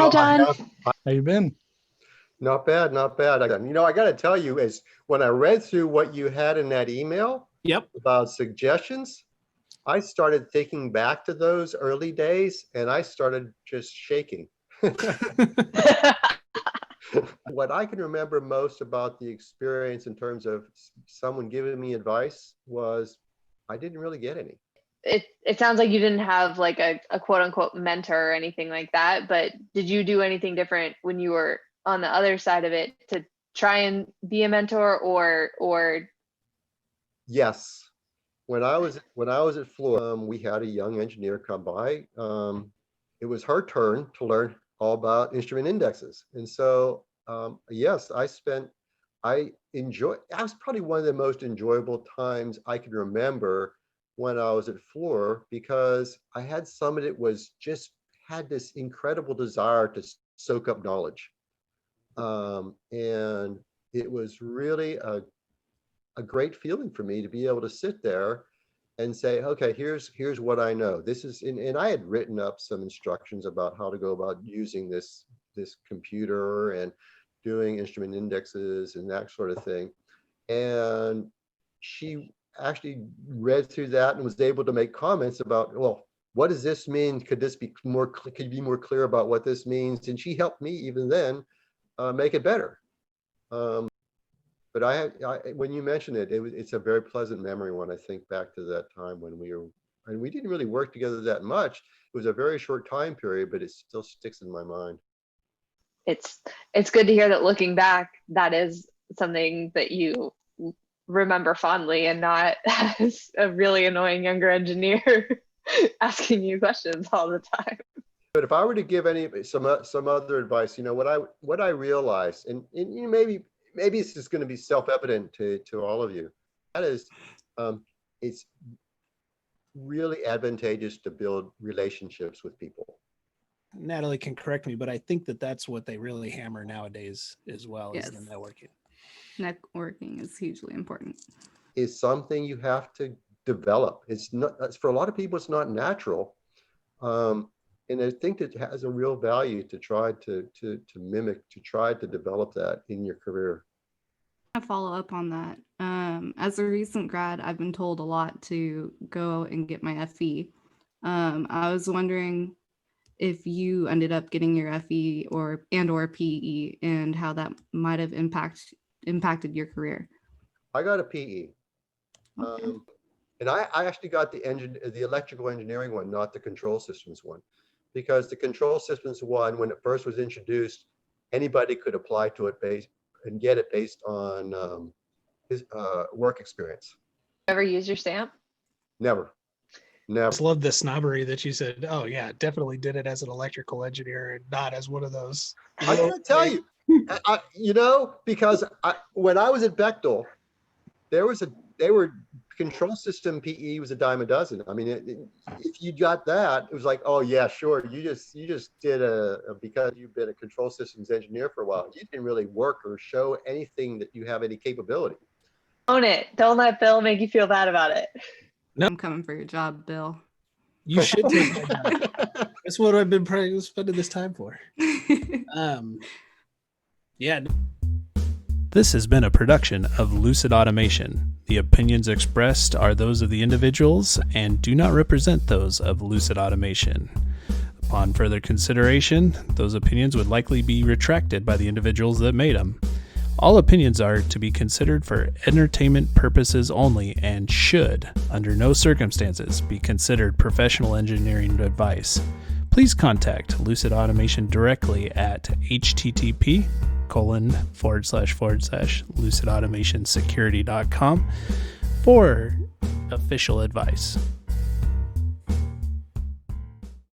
Hi, John. How you been? Not bad, not bad. I got to tell you, is when I read through what you had in that email about suggestions, I started thinking back to those early days and I started just shaking. What I can remember most about the experience in terms of someone giving me advice was I didn't really get any. It sounds like you didn't have like a quote unquote mentor or anything like that, but did you do anything different when you were on the other side of it to try and be a mentor or? Yes. When I was at Florida, we had a young engineer come by. It was her turn to learn all about instrument indexes. And so, yes, I was probably one of the most enjoyable times I can remember when I was at Fluor, because I had somebody that had this incredible desire to soak up knowledge. And it was really a great feeling for me to be able to sit there and say, okay, here's what I know. This is, and I had written up some instructions about how to go about using this computer and doing instrument indexes and that sort of thing. And she actually read through that and was able to make comments about, well, what does this mean? Could you be more clear about what this means? And she helped me even then make it better. But when you mentioned it, it's a very pleasant memory when I think back to that time when we didn't really work together that much. It was a very short time period, but it still sticks in my mind. It's good to hear that looking back, that is something that you remember fondly and not as a really annoying younger engineer asking you questions all the time. But if I were to give some other advice, what I realized, and maybe it's just going to be self-evident to all of you, that is, it's really advantageous to build relationships with people. Natalie can correct me, but I think that's what they really hammer nowadays as well. Yes. Is the networking. Networking is hugely important. Is something you have to develop. It's not, for a lot of people, it's not natural. And I think it has a real value to try to mimic, to try to develop that in your career. I follow up on that. As a recent grad, I've been told a lot to go and get my FE. I was wondering if you ended up getting your FE or PE and how that might have impacted your career. I got a PE. Okay. And I actually got the electrical engineering one, not the control systems one, because the control systems one, when it first was introduced, anybody could apply to it and get it based on his work experience. Ever use your stamp? Never. I just love the snobbery that you said, oh yeah, definitely did it as an electrical engineer and not as one of those. I'm going to tell you, because when I was at Bechtel, control system PE was a dime a dozen. I mean, if you got that, it was like, oh yeah, sure. You just did because you've been a control systems engineer for a while. You didn't really work or show anything that you have any capability. Own it. Don't let Bill make you feel bad about it. No. I'm coming for your job, Bill. You should take my job. That's what I've been spending this time for. Yeah. This has been a production of Lucid Automation. The opinions expressed are those of the individuals and do not represent those of Lucid Automation. Upon further consideration, those opinions would likely be retracted by the individuals that made them. All opinions are to be considered for entertainment purposes only and should, under no circumstances, be considered professional engineering advice. Please contact Lucid Automation directly at http://lucidautomationsecurity.com for official advice.